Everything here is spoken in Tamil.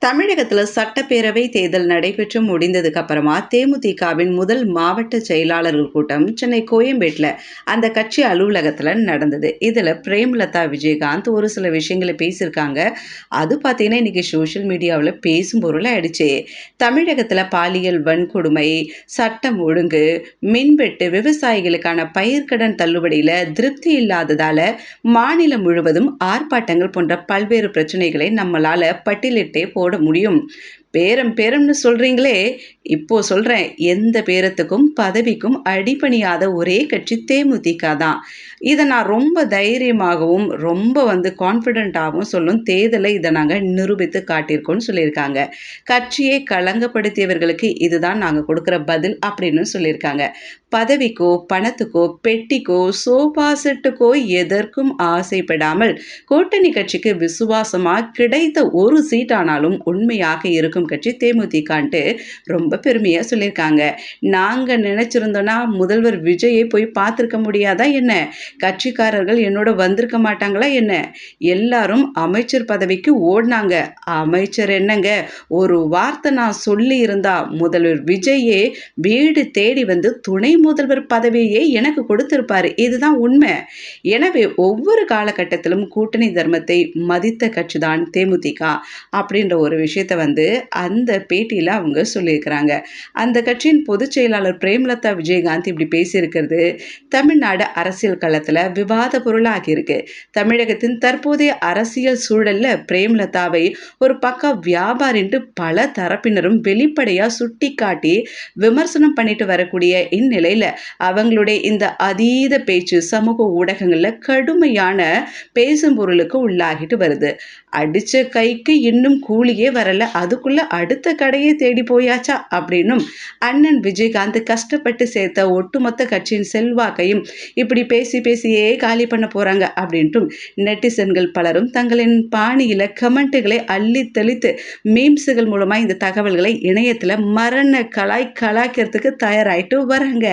தமிழகத்துல சட்டப்பேரவை தேர்தல் நடைபெற்று முடிந்ததுக்கு அப்புறமா தேமுதிகவின் முதல் மாவட்ட செயலாளர்கள் கூட்டம் சென்னை கோயம்பேட்டில் அந்த கட்சி அலுவலகத்தில் நடந்தது. இதில் பிரேமலதா விஜயகாந்த் ஒரு சில விஷயங்களை பேசியிருக்காங்க. அது பார்த்தீங்கன்னா இன்னைக்கு சோஷியல் மீடியாவில் பேசும் பொருள் ஆயிடுச்சு. தமிழகத்தில் பாலியல் வன்கொடுமை, சட்டம் ஒழுங்கு, மின்வெட்டு, விவசாயிகளுக்கான பயிர்க்கடன் தள்ளுபடியில் திருப்தி இல்லாததால மாநிலம் முழுவதும் ஆர்ப்பாட்டங்கள் போன்ற பல்வேறு பிரச்சனைகளை நம்மளால பட்டியலிட்டே போட முடியும். பேரம் பேரம்னு சொல்றீங்களே, இப்போ சொல்றேன், எந்த பேரத்துக்கும் பதவிக்கும் அடிபணியாத ஒரே கட்சி தேமுதிக தான். இதை நான் ரொம்ப தைரியமாகவும் ரொம்ப கான்ஃபிடென்ட்டாகவும் சொல்லும் தேர்தலை இதை நாங்கள் நிரூபித்து காட்டியிருக்கோம்னு சொல்லியிருக்காங்க. கட்சியை களங்கப்படுத்தியவர்களுக்கு இதுதான் நாங்கள் கொடுக்குற பதில் அப்படின்னு சொல்லியிருக்காங்க. பதவிக்கோ பணத்துக்கோ பெட்டிக்கோ சோபா செட்டுக்கோ எதற்கும் ஆசைப்படாமல் கூட்டணி கட்சிக்கு விசுவாசமா கிடைத்த ஒரு சீட் ஆனாலும் உண்மையாக இருக்கும் கட்சி தேமுதிகன்ட்டு ரொம்ப பெருமையா சொல்லியிருக்காங்க. நாங்க நினைச்சிருந்தோம்னா முதல்வர் விஜயை போய் பார்த்திருக்க முடியாதா என்ன? கட்சிக்காரர்கள் என்னோட வந்திருக்க மாட்டாங்களா என்ன? எல்லாரும் அமைச்சர் பதவிக்கு ஓடினாங்க. அமைச்சர் என்னங்க, ஒரு வார்த்தை நான் சொல்லி இருந்தா முதல்வர் விஜயே வீடு தேடி வந்து துணை முதல்வர் பதவியே எனக்கு கொடுத்திருப்பாரு. இதுதான் உண்மை. எனவே ஒவ்வொரு காலகட்டத்திலும் கூட்டணி தர்மத்தை மதித்த கட்சி தான் தேமுதிக அப்படின்ற ஒரு விஷயத்தை அந்த பேட்டியில அவங்க சொல்லியிருக்கிறாங்க. அந்த கட்சியின் பொதுச் செயலாளர் பிரேமலதா விஜயகாந்த் இப்படி பேசியிருக்கிறது தமிழ்நாடு அரசியல் களத்துல விவாத பொருளாகி இருக்கு. தமிழகத்தின் தற்போதைய அரசியல் சூழல்ல பிரேமலதாவை ஒரு பக்க வியாபாரின்ட்டு பல தரப்பினரும் வெளிப்படையா சுட்டி காட்டி விமர்சனம் பண்ணிட்டு வரக்கூடிய இந்நிலையில அவங்களுடைய இந்த அதீத பேச்சு சமூக ஊடகங்கள்ல கடுமையான பேசும் பொருளுக்கு உள்ளாகிட்டு வருது. அடிச்ச கைக்கு இன்னும் கூலியே வரல, அதுக்குள்ள அடுத்த கடையை தேடி போயாச்சா அப்படின்னும் அண்ணன் விஜயகாந்த் கஷ்டப்பட்டு சேர்த்த ஒட்டுமொத்த கட்சியின் செல்வாக்கையும் இப்படி பேசி பேசியே காலி பண்ண போறாங்க அப்படின்ட்டும் நெட்டிசன்கள் பலரும் தங்களின் பாணியில கமெண்ட்டுகளை அள்ளி தெளித்து மீம்ஸுகள் மூலமா இந்த தகவல்களை இணையத்துல மரண கலாய்க்கிறதுக்கு தயாராயிட்டு வராங்க.